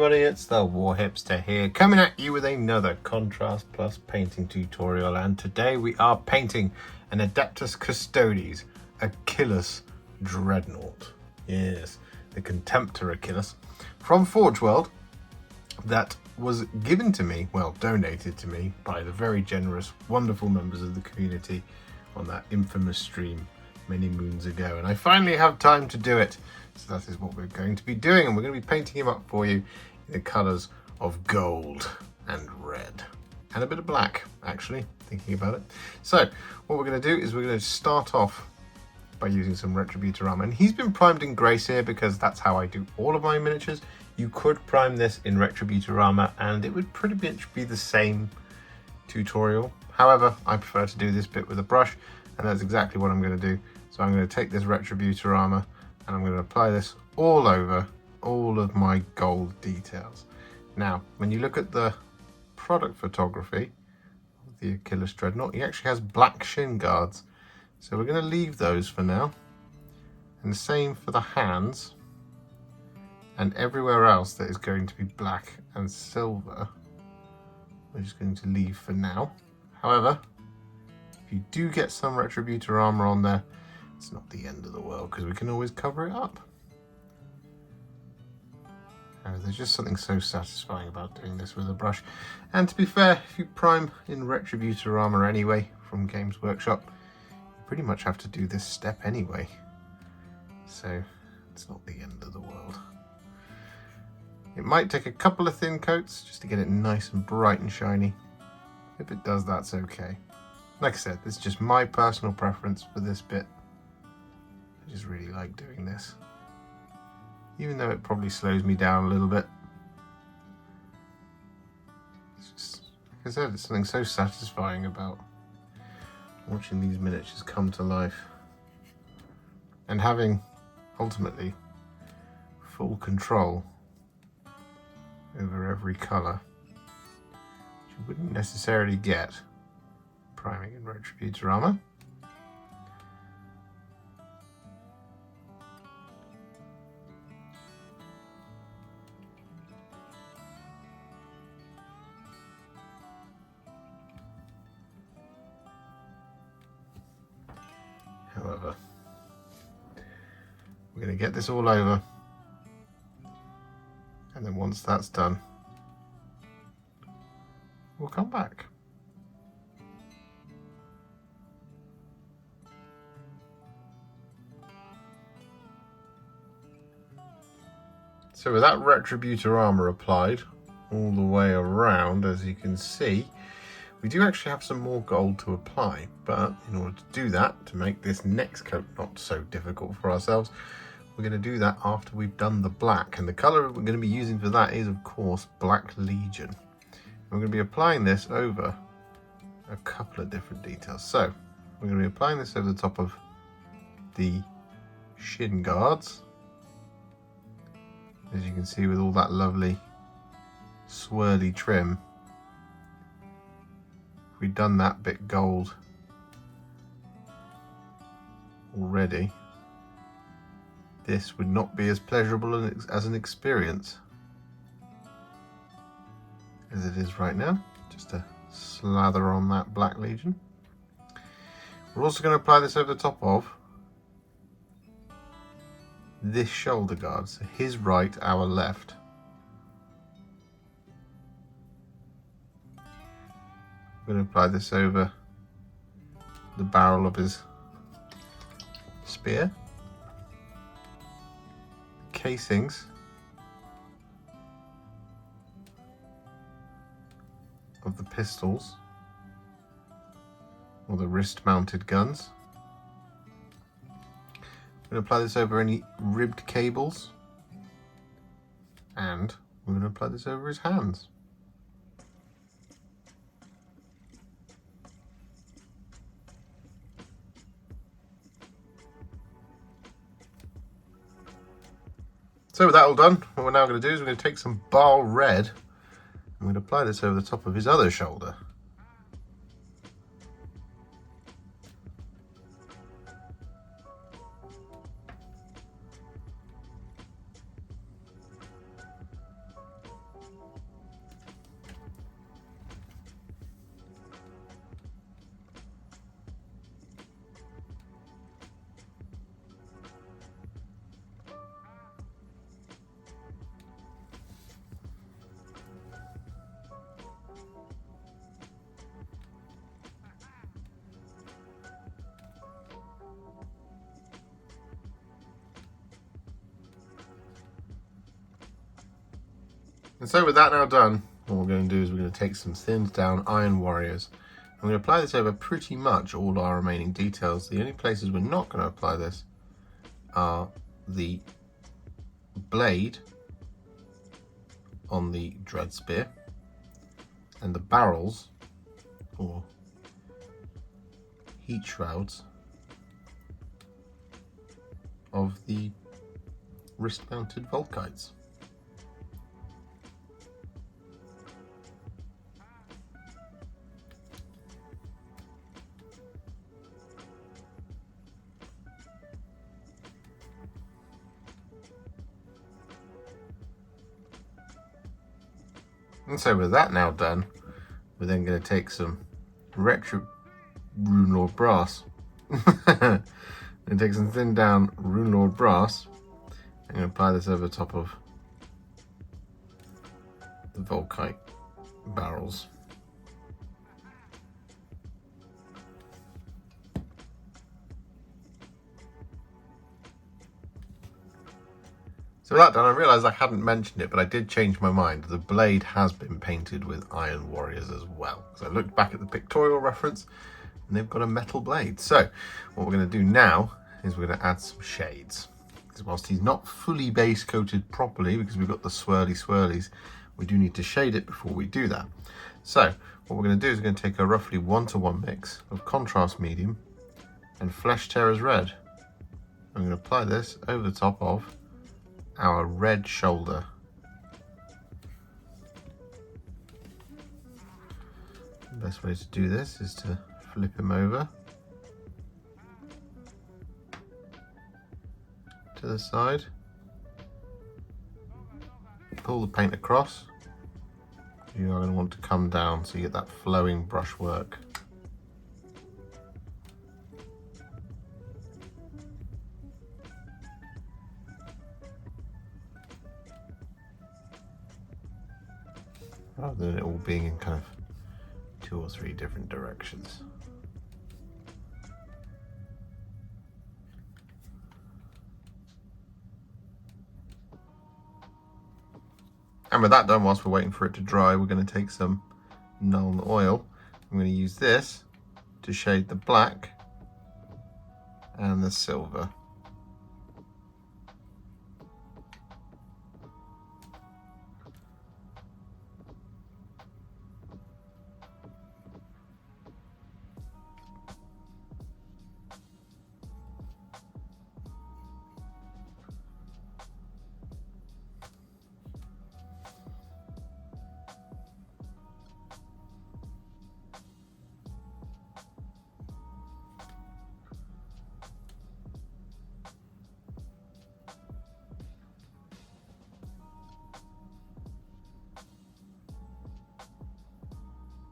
everybody, it's the Warhipster here, coming at you with another Contrast Plus painting tutorial, and today we are painting an Adeptus Custodes Achillus Dreadnought. Yes, the Contemptor-Achillus from Forge World that was given to me, well, donated to me by the very generous, wonderful members of the community on that infamous stream many moons ago, and I finally have time to do it. So that is what we're going to be doing, and we're going to be painting him up for you in the colours of gold and red. And a bit of black, actually, thinking about it. So, what we're going to do is we're going to start off by using some Retributor Armour. And he's been primed in Grey Seer because that's how I do all of my miniatures. You could prime this in Retributor Armour and it would pretty much be the same tutorial. However, I prefer to do this bit with a brush, and that's exactly what I'm going to do. So I'm going to take this Retributor Armour and I'm going to apply this all over all of my gold details. Now, when you look at the product photography of the Achillus Dreadnought, he actually has black shin guards. So we're going to leave those for now. And the same for the hands. And everywhere else that is going to be black and silver, we're just going to leave for now. However, if you do get some Retributor Armour on there, it's not the end of the world because we can always cover it up. There's just something so satisfying about doing this with a brush. And to be fair, if you prime in Retributor Armour anyway from Games Workshop, you pretty much have to do this step anyway. So it's not the end of the world. It might take a couple of thin coats just to get it nice and bright and shiny. If it does, that's okay. Like I said, this is just my personal preference for this bit. I just really like doing this, even though it probably slows me down a little bit. It's just, like I said, it's something so satisfying about watching these miniatures come to life and having ultimately full control over every colour, which you wouldn't necessarily get priming in Retributor Armour. However, we're going to get this all over, and then once that's done, we'll come back. So with that Retributor Armour applied all the way around, as you can see, we do actually have some more gold to apply, but in order to do that, to make this next coat not so difficult for ourselves, we're going to do that after we've done the black. And the colour we're going to be using for that is, of course, Black Legion. And we're going to be applying this over a couple of different details. So we're going to be applying this over the top of the shin guards, as you can see, with all that lovely swirly trim. If we'd done that bit gold already, this would not be as pleasurable as an experience as it is right now. Just a slather on that Black Legion. We're also going to apply this over the top of this shoulder guard, so his right, our left. I'm going to apply this over the barrel of his spear, casings of the pistols or the wrist mounted guns. I'm going to apply this over any ribbed cables, and we're going to apply this over his hands. So with that all done, what we're now going to do is we're going to take some Baal Red and we're going to apply this over the top of his other shoulder. And so with that now done, what we're going to do is we're going to take some thinned down Iron Warriors. I'm going to apply this over pretty much all our remaining details. The only places we're not going to apply this are the blade on the Dread Spear and the barrels or heat shrouds of the wrist-mounted Volkites. And so with that now done, we're then going to take some Runelord Brass and take some thinned down Runelord Brass and going to apply this over the top of the Volkite barrels. So with that done, I realised I hadn't mentioned it, but I did change my mind. The blade has been painted with Iron Warriors as well. So I looked back at the pictorial reference and they've got a metal blade. So what we're going to do now is we're going to add some shades. Because whilst he's not fully base coated properly, because we've got the swirlies, we do need to shade it before we do that. So what we're going to do is we're going to take a roughly 1-to-1 mix of Contrast Medium and Flesh Terror's Red. I'm going to apply this over the top of our red shoulder. The best way to do this is to flip him over to the side, pull the paint across. You are going to want to come down so you get that flowing brushwork. Rather than it all being in kind of 2 or 3 different directions. And with that done, whilst we're waiting for it to dry, we're going to take some Nuln Oil. I'm going to use this to shade the black and the silver.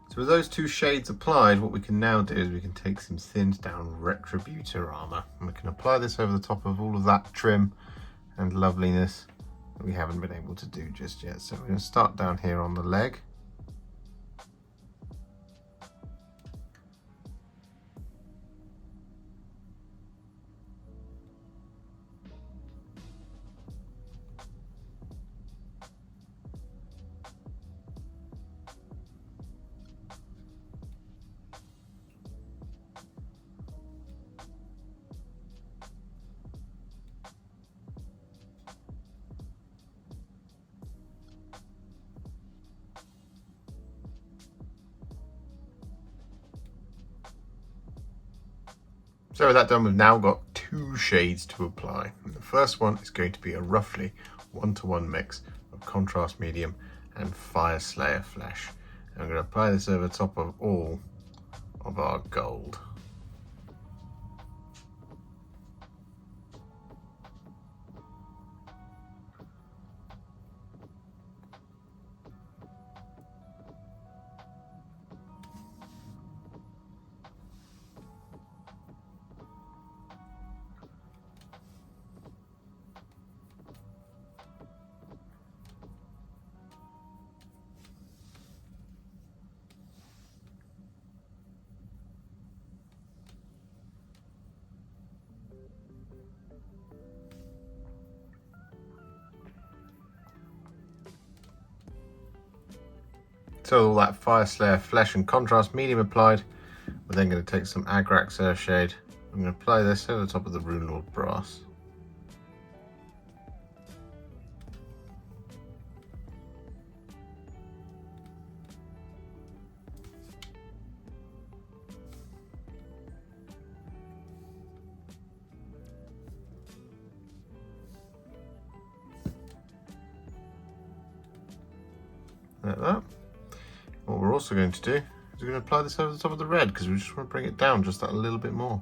So with those 2 shades applied, what we can now do is we can take some thinned down Retributor Armour and we can apply this over the top of all of that trim and loveliness that we haven't been able to do just yet. So we're going to start down here on the leg. So with that done, we've now got 2 shades to apply. And the first one is going to be a roughly 1-to-1 mix of Contrast Medium and Fyreslayer Flesh. And I'm going to apply this over the top of all of our gold. So all that Fyreslayer Flesh and Contrast medium applied, we're then going to take some Agrax Earthshade. I'm going to apply this over the top of the Runelord Brass. Like that. What we're also going to do is we're going to apply this over the top of the red because we just want to bring it down just that little bit more.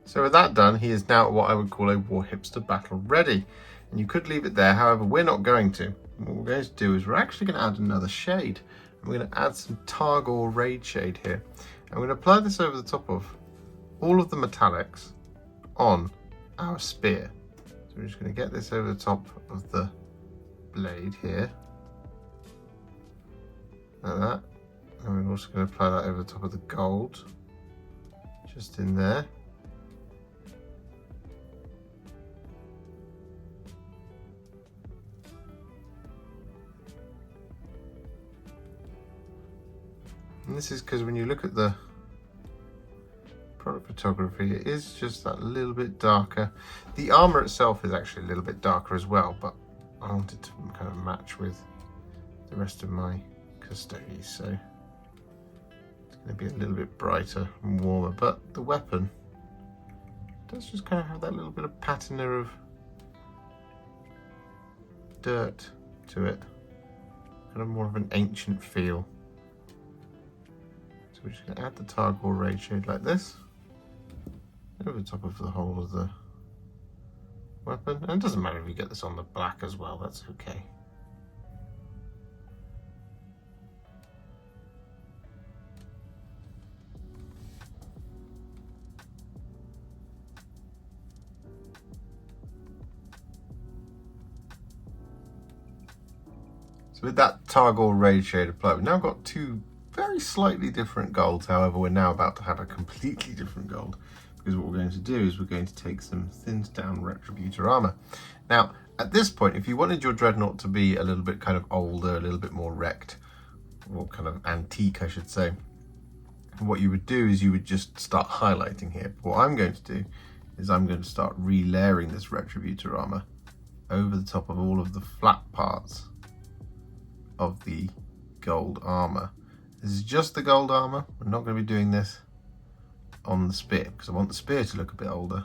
So with that done, he is now what I would call a Warhipster battle ready. And you could leave it there, however, we're not going to. What we're going to do is we're actually going to add another shade. And we're going to add some Targor Rageshade here. And we're going to apply this over the top of all of the metallics on our spear. So we're just going to get this over the top of the blade here. Like that. And we're also going to apply that over the top of the gold. Just in there. And this is because when you look at the product photography, it is just that little bit darker. The armor itself is actually a little bit darker as well, but I wanted to kind of match with the rest of my Custodes, so it's going to be a little bit brighter and warmer. But the weapon does just kind of have that little bit of patina of dirt to it, kind of more of an ancient feel. We're just going to add the Targor Rageshade like this over the top of the whole of the weapon. And it doesn't matter if you get this on the black as well, that's okay. So with that Targor Rageshade applied, we've now got two very slightly different golds. However, we're now about to have a completely different gold, because what we're going to do is we're going to take some thinned down Retributor Armour. Now, at this point, if you wanted your Dreadnought to be a little bit kind of older, a little bit more wrecked, or kind of antique, I should say, what you would do is you would just start highlighting here. But what I'm going to do is I'm going to start re-layering this Retributor Armour over the top of all of the flat parts of the gold armour. This is just the gold armour. We're not going to be doing this on the spear because I want the spear to look a bit older.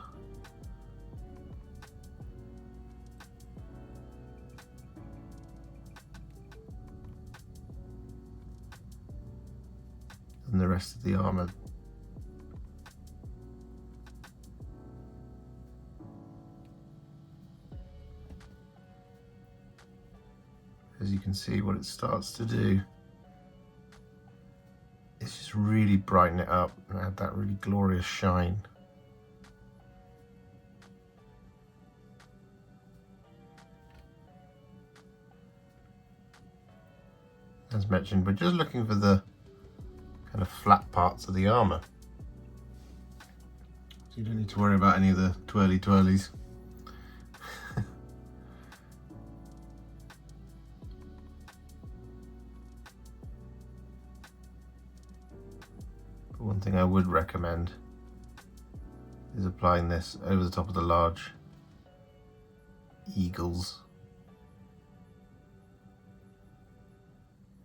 And the rest of the armour. As you can see, what it starts to do is just really brighten it up and add that really glorious shine. As mentioned, we're just looking for the kind of flat parts of the armour. So you don't need to worry about any of the twirly twirlies. One thing I would recommend is applying this over the top of the large eagles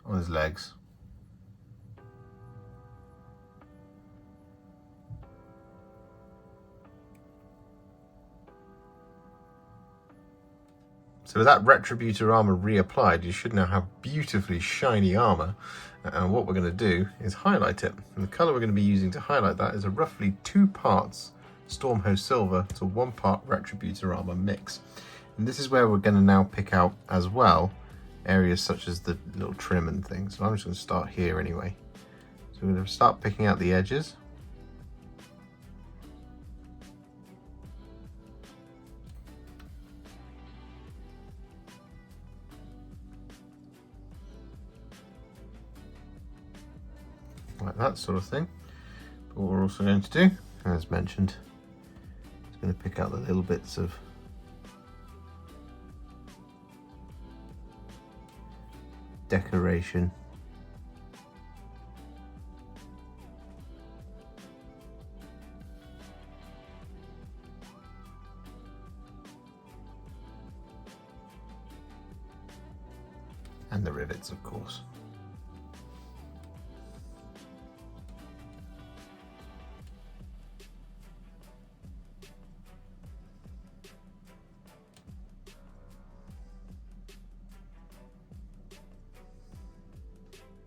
on his legs. So with that Retributor Armour reapplied, you should now have beautifully shiny armour. And what we're going to do is highlight it. And the colour we're going to be using to highlight that is a roughly 2 parts Stormhost Silver to 1 part Retributor Armour mix. And this is where we're going to now pick out as well areas such as the little trim and things. So I'm just going to start here anyway. So we're going to start picking out the edges. like that sort of thing. But what we're also going to do, as mentioned, is going to pick out the little bits of decoration. And the rivets, of course.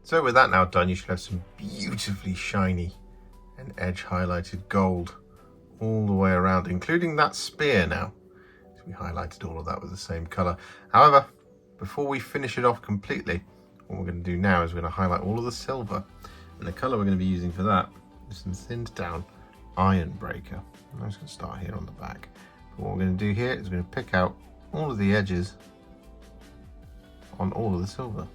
So with that now done, you should have some beautifully shiny and edge highlighted gold all the way around, including that spear now. So we highlighted all of that with the same color. However, before we finish it off completely, what we're going to do now is we're going to highlight all of the silver. And the color we're going to be using for that is some thinned down Ironbreaker. I'm just going to start here on the back. But what we're going to do here is we're going to pick out all of the edges on all of the silver.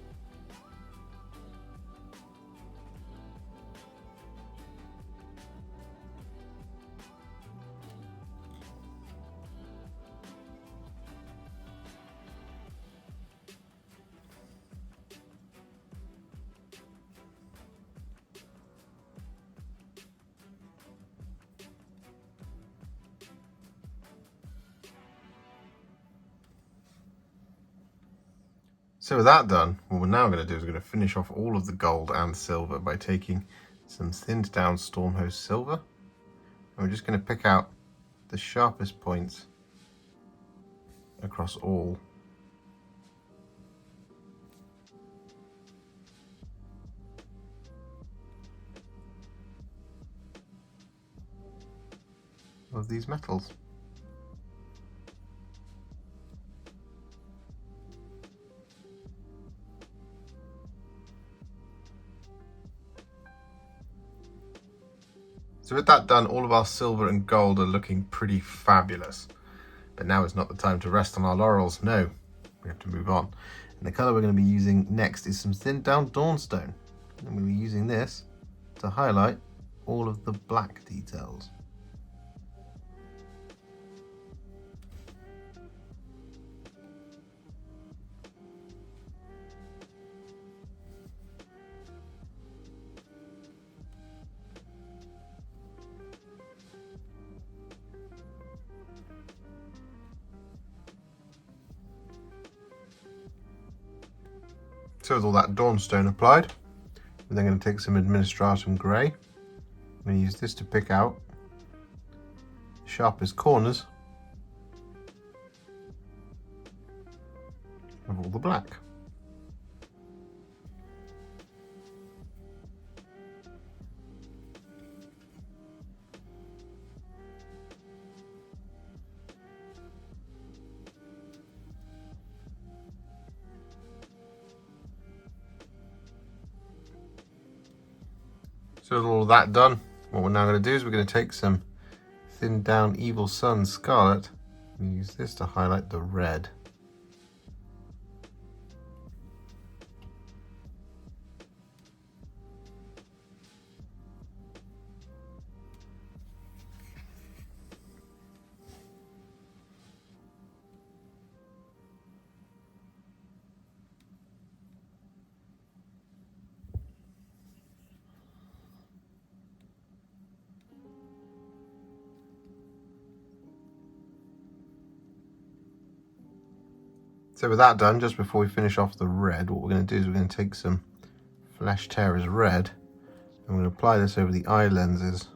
So with that done, what we're now going to do is we're going to finish off all of the gold and silver by taking some thinned down Stormhost Silver. And we're just going to pick out the sharpest points across all. Of these metals. So with that done, all of our silver and gold are looking pretty fabulous. But now is not the time to rest on our laurels. No, we have to move on. And the color we're going to be using next is some thinned down Dawnstone. And I'm going to be using this to highlight all of the black details. So with all that Dawnstone applied, we're then going to take some Administratum Grey. I'm going to use this to pick out the sharpest corners of all the black. So with all of that done, what we're now going to do is we're going to take some thinned down Evil Sunz Scarlet and use this to highlight the red. So with that done, just before we finish off the red, what we're going to do is we're going to take some Flesh Tearers red and we're going to apply this over the eye lenses.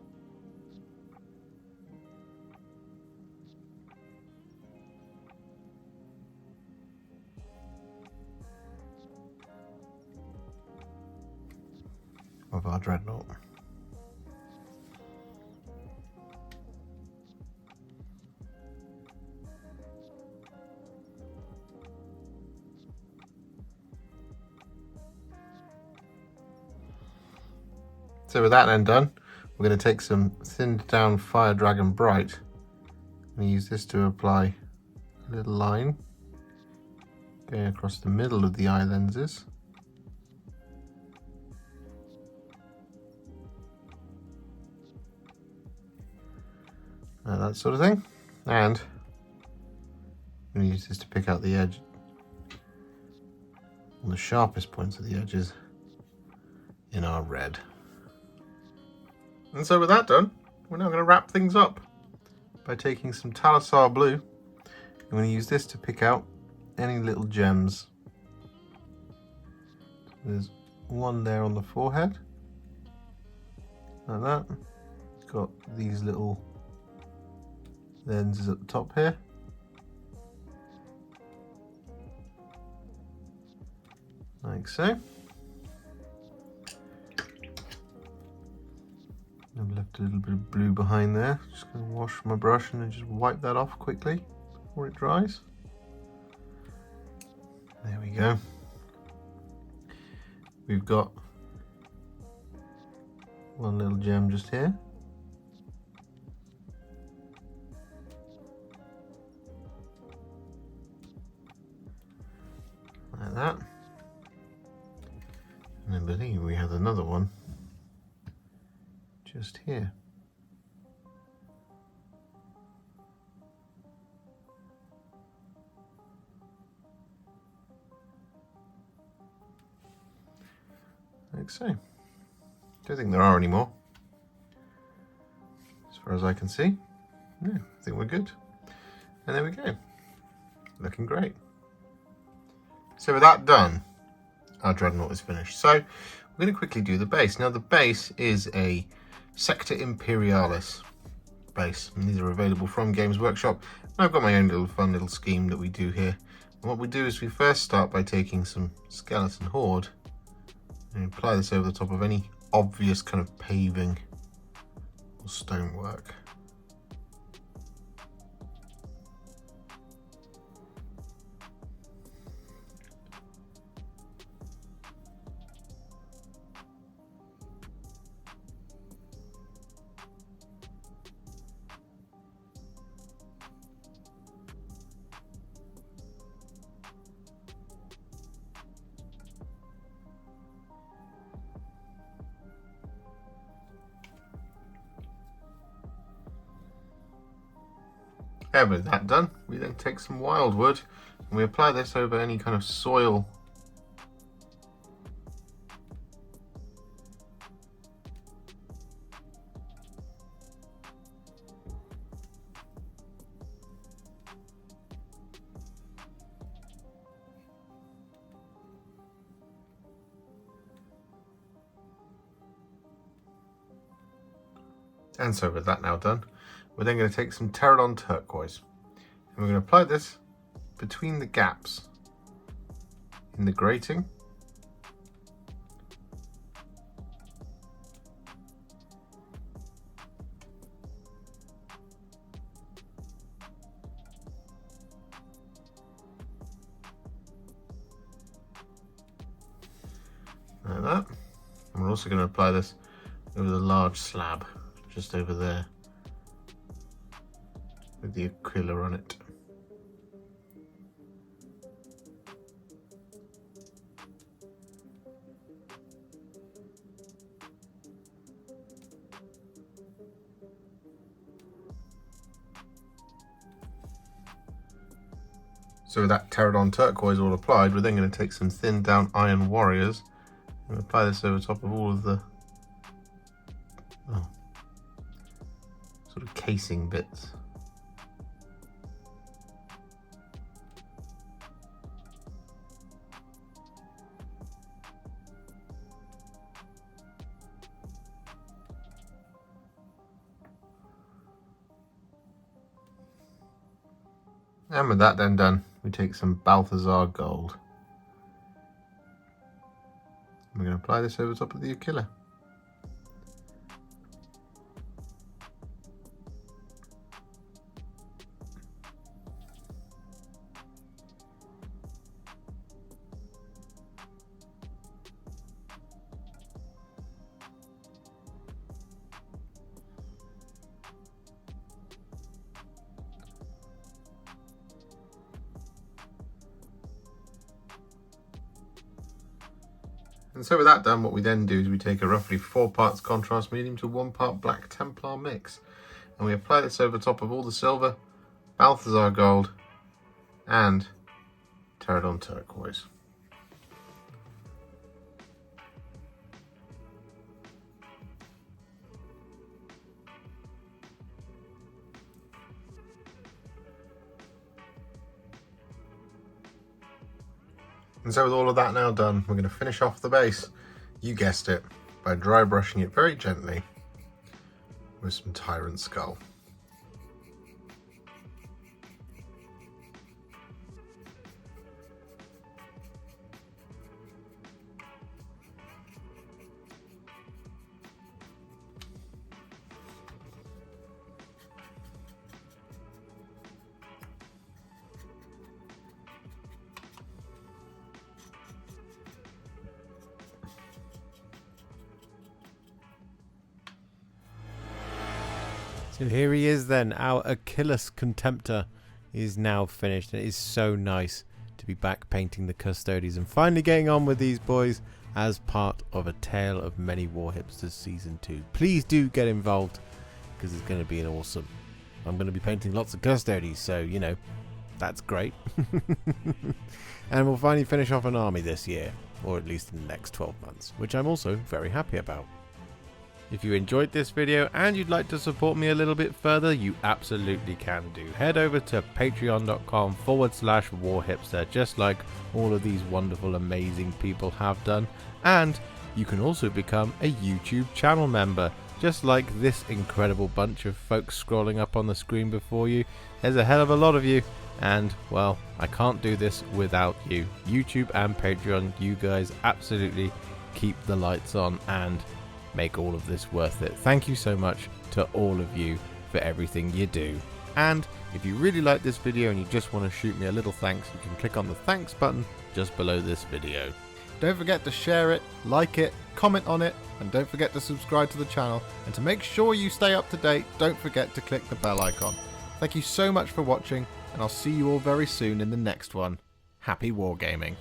Of our Dreadnought. So with that then done, we're going to take some thinned down Fire Dragon Bright and use this to apply a little line going across the middle of the eye lenses. that sort of thing. And I'm going to use this to pick out the edge, on the sharpest points of the edges in our red. And so with that done, we're now going to wrap things up by taking some Talassar Blue. I'm going to use this to pick out any little gems. There's one there on the forehead, like that. Got these little lenses at the top here. Like so. I've left a little bit of blue behind there. Just going to wash my brush and then just wipe that off quickly before it dries. There we go. We've got one little gem just here. Like that. And I believe we have another one just here. Like so. Don't think there are any more, as far as I can see. Yeah, I think we're good. And there we go. Looking great. So with that done, our Dreadnought is finished. So we're going to quickly do the base. Now the base is a Sector Imperialis base, and these are available from Games Workshop. And I've got my own little fun little scheme that we do here. And what we do is we first start by taking some Skeleton Horde and apply this over the top of any obvious kind of paving or stonework. And with that done, we then take some Wyldwood and we apply this over any kind of soil and so with that now done, we're then going to take some Terradon Turquoise and we're going to apply this between the gaps in the grating. Like that. And we're also going to apply this over the large slab just over there with the Aquila on it. So with that Terradon Turquoise all applied, we're then going to take some thinned down Iron Warriors and apply this over top of all of the sort of casing bits. And with that then done, we take some Balthasar Gold. We're going to apply this over top of the Aquila. And so with that done, what we then do is we take a roughly 4 parts contrast medium to 1 part black Templar mix. and we apply this over top of all the silver, Balthasar Gold, and Terradon Turquoise. And so with all of that now done, we're going to finish off the base, you guessed it, by dry brushing it very gently with some Tyrant Skull. So here he is then, our Achillus Contemptor is now finished. It is so nice to be back painting the Custodes and finally getting on with these boys as part of a Tale of Many Warhipsters Season 2. Please do get involved because it's going to be an awesome. I'm going to be painting lots of Custodes, so you know, that's great. And we'll finally finish off an army this year, or at least in the next 12 months, which I'm also very happy about. If you enjoyed this video and you'd like to support me a little bit further, you absolutely can do. Head over to patreon.com/warhipster, just like all of these wonderful, amazing people have done. And you can also become a YouTube channel member, just like this incredible bunch of folks scrolling up on the screen before you. There's a hell of a lot of you, and well, I can't do this without you. YouTube and Patreon, you guys absolutely keep the lights on and make all of this worth it. Thank you so much to all of you for everything you do. And if you really like this video and you just want to shoot me a little thanks, you can click on the thanks button just below this video. Don't forget to share it, like it, comment on it, and don't forget to subscribe to the channel. And to make sure you stay up to date, don't forget to click the bell icon. Thank you so much for watching, and I'll see you all very soon in the next one. Happy wargaming.